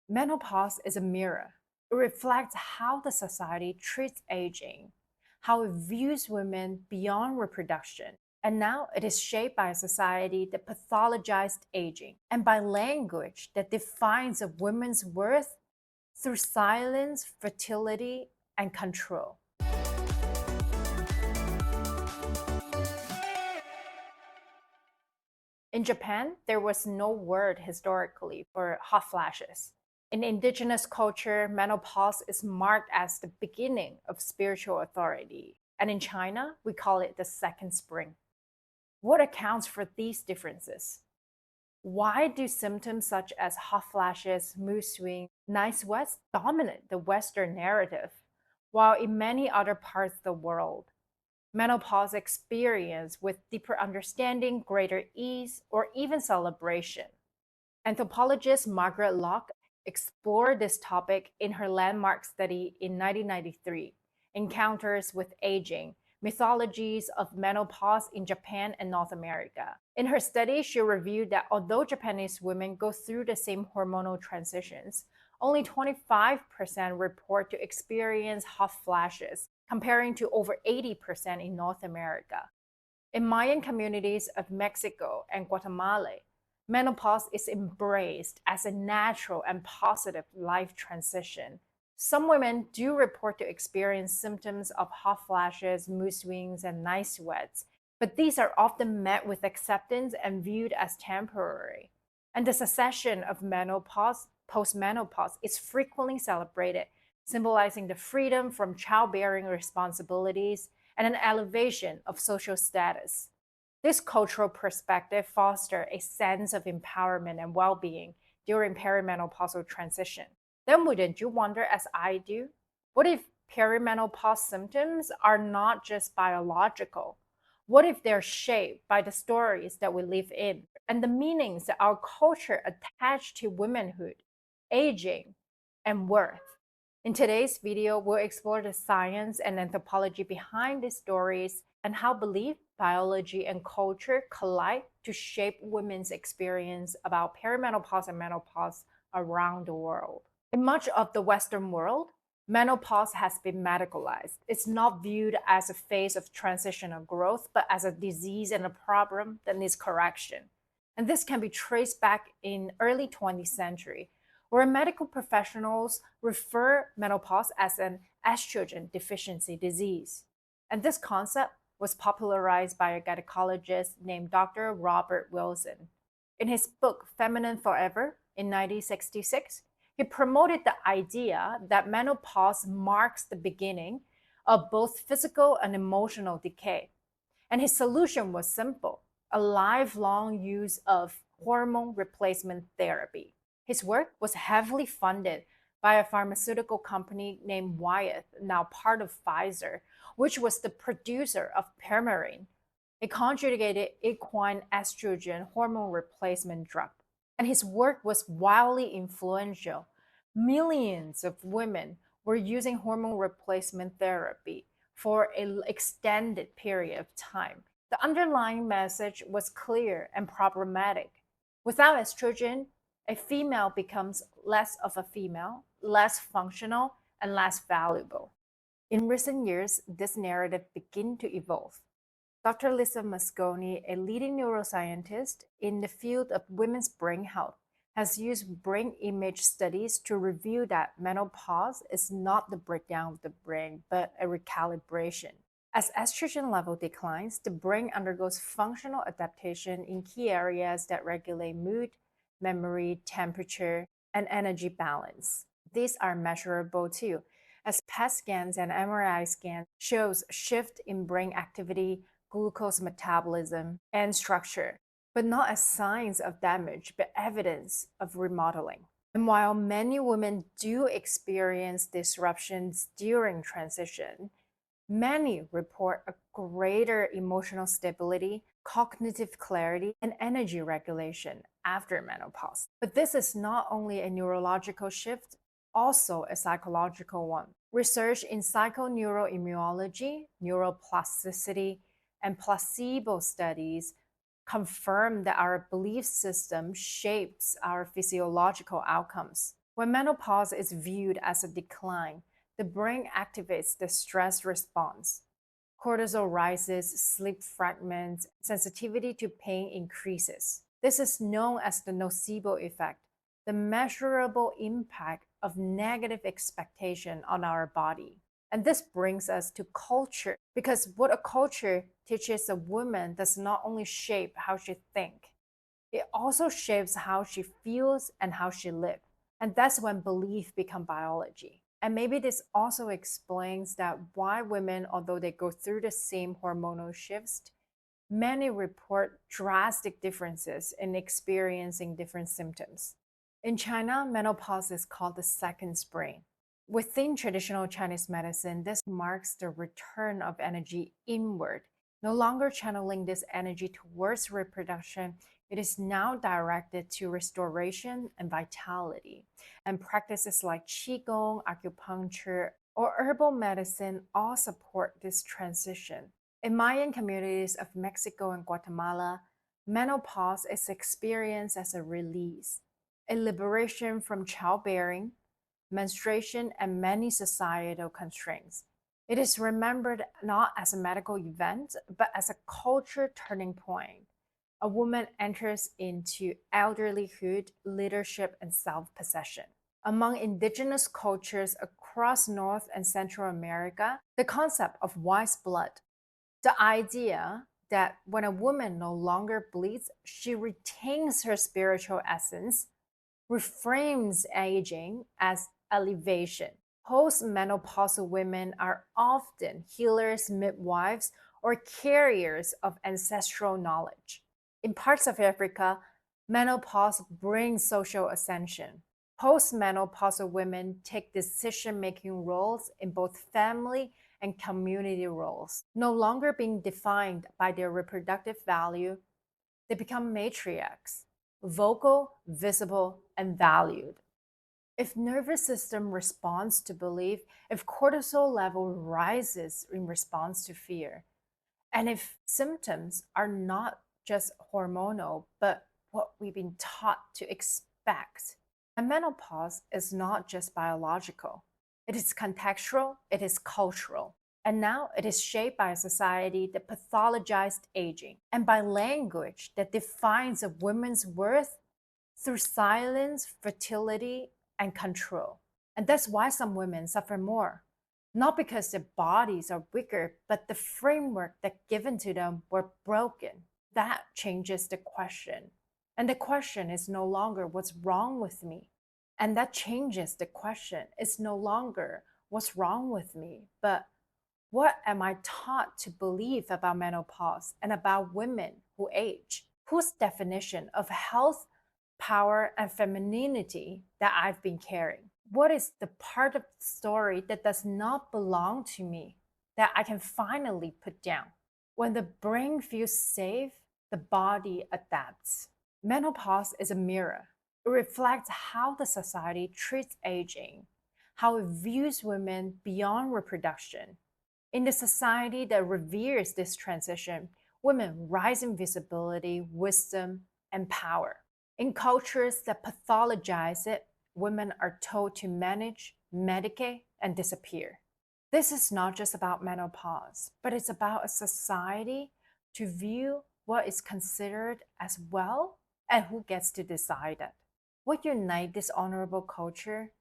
Menopause is a mirror. It reflects how the society treats aging, how it views women beyond reproduction, and now it is shaped by a society that pathologized aging and by language that defines a woman's worth through silence, fertility, and control. In Japan, there was no word historically for hot flashes. In indigenous culture, menopause is marked as the beginning of spiritual authority. And in China, we call it the second spring. What accounts for these differences? Why do symptoms such as hot flashes, mood swings, night sweats dominate the Western narrative, while in many other parts of the world, menopause experience with deeper understanding, greater ease, or even celebration? Anthropologist Margaret Locke explored this topic in her landmark study in 1993, Encounters with Aging, Mythologies of Menopause in Japan and North America. In her study, she reviewed that although Japanese women go through the same hormonal transitions, only 25% report to experience hot flashes, comparing to over 80% in North America. In Mayan communities of Mexico and Guatemala, menopause is embraced as a natural and positive life transition. Some women do report to experience symptoms of hot flashes, mood swings, and night sweats, but these are often met with acceptance and viewed as temporary. And the cessation of menopause, postmenopause, is frequently celebrated, symbolizing the freedom from childbearing responsibilities and an elevation of social status. This cultural perspective fosters a sense of empowerment and well being during perimenopausal transition. Then, wouldn't you wonder, as I do, what if perimenopause symptoms are not just biological? What if they're shaped by the stories that we live in and the meanings that our culture attached to womanhood, aging, and worth? In today's video, we'll explore the science and anthropology behind these stories and how belief, biology, and culture collide to shape women's experience about perimenopause and menopause around the world. In much of the Western world, menopause has been medicalized. It's not viewed as a phase of transitional growth, but as a disease and a problem that needs correction. And this can be traced back in early 20th century, where medical professionals refer menopause as an estrogen deficiency disease. And this concept was popularized by a gynecologist named Dr. Robert Wilson. In his book Feminine Forever in 1966, he promoted the idea that menopause marks the beginning of both physical and emotional decay. And his solution was simple: a lifelong use of hormone replacement therapy. His work was heavily funded by a pharmaceutical company named Wyeth, now part of Pfizer, which was the producer of Permarine, a conjugated equine estrogen hormone replacement drug. And his work was wildly influential. Millions of women were using hormone replacement therapy for an extended period of time. The underlying message was clear and problematic. Without estrogen, a female becomes less of a female, less functional, and less valuable. In recent years, this narrative began to evolve. Dr. Lisa Mosconi, a leading neuroscientist in the field of women's brain health, has used brain image studies to reveal that menopause is not the breakdown of the brain, but a recalibration. As estrogen level declines, the brain undergoes functional adaptation in key areas that regulate mood, memory, temperature, and energy balance. These are measurable too, as PET scans and MRI scans shows shift in brain activity, glucose metabolism, and structure, but not as signs of damage, but evidence of remodeling. And while many women do experience disruptions during transition, many report a greater emotional stability, cognitive clarity, and energy regulation after menopause. But this is not only a neurological shift, also a psychological one. Research in psychoneuroimmunology, neuroplasticity, and placebo studies confirm that our belief system shapes our physiological outcomes. When menopause is viewed as a decline, the brain activates the stress response. Cortisol rises, sleep fragments, sensitivity to pain increases. This is known as the nocebo effect, the measurable impact of negative expectation on our body. And this brings us to culture, because what a culture teaches a woman does not only shape how she thinks, it also shapes how she feels and how she lives. And that's when belief become biology. And maybe this also explains that why women, although they go through the same hormonal shifts, many report drastic differences in experiencing different symptoms. In China, menopause is called the second spring. Within traditional Chinese medicine, this marks the return of energy inward, no longer channeling this energy towards reproduction. It is now directed to restoration and vitality. And practices like Qigong, acupuncture, or herbal medicine all support this transition. In Mayan communities of Mexico and Guatemala, menopause is experienced as a release, a liberation from childbearing, menstruation, and many societal constraints. It is remembered not as a medical event, but as a culture turning point. A woman enters into elderlyhood, leadership, and self possession. Among indigenous cultures across North and Central America, the concept of wise blood, the idea that when a woman no longer bleeds, she retains her spiritual essence, reframes aging as elevation. Postmenopausal women are often healers, midwives, or carriers of ancestral knowledge. In parts of Africa, menopause brings social ascension. Postmenopausal women take decision making roles in both family and community roles. No longer being defined by their reproductive value, they become matriarchs, vocal, visible, and valued. If nervous system responds to belief, if cortisol level rises in response to fear, and if symptoms are not just hormonal, but what we've been taught to expect, and menopause is not just biological. It is contextual, it is cultural. And now it is shaped by a society that pathologized aging and by language that defines a woman's worth through silence, fertility, and control. And that's why some women suffer more. Not because their bodies are weaker, but the framework that given to them were broken. That changes the question. And the question is no longer what's wrong with me. And that changes the question. It's no longer what's wrong with me, but what am I taught to believe about menopause and about women who age? Whose definition of health, power, and femininity that I've been carrying? What is the part of the story that does not belong to me that I can finally put down? When the brain feels safe, the body adapts. Menopause is a mirror. It reflects how the society treats aging, how it views women beyond reproduction. In the society that reveres this transition, women rise in visibility, wisdom, and power. In cultures that pathologize it, women are told to manage, medicate, and disappear. This is not just about menopause, but it's about a society to view what is considered as well and who gets to decide it. What unites this honorable culture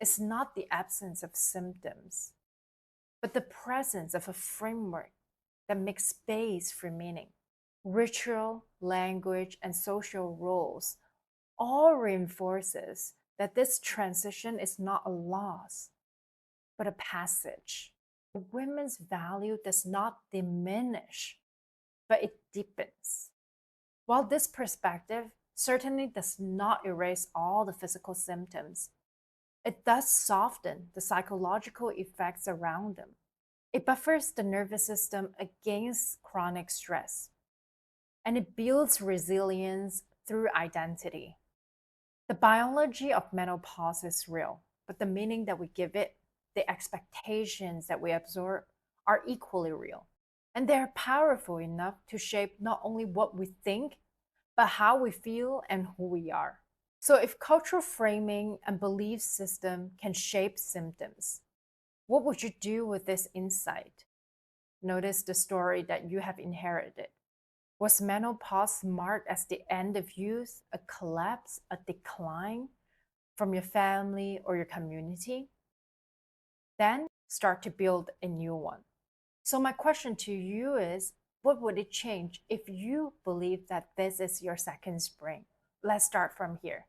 is not the absence of symptoms, but the presence of a framework that makes space for meaning. Ritual, language, and social roles all reinforces that this transition is not a loss, but a passage. Women's value does not diminish, but it deepens. While this perspective certainly does not erase all the physical symptoms, it does soften the psychological effects around them. It buffers the nervous system against chronic stress, and it builds resilience through identity. The biology of menopause is real, but the meaning that we give it, the expectations that we absorb, are equally real. And they're powerful enough to shape not only what we think, but how we feel and who we are. So, if cultural framing and belief system can shape symptoms, what would you do with this insight? Notice the story that you have inherited. Was menopause marked as the end of youth, a collapse, a decline from your family or your community? Then start to build a new one. So, my question to you is, what would it change if you believe that this is your second spring? Let's start from here.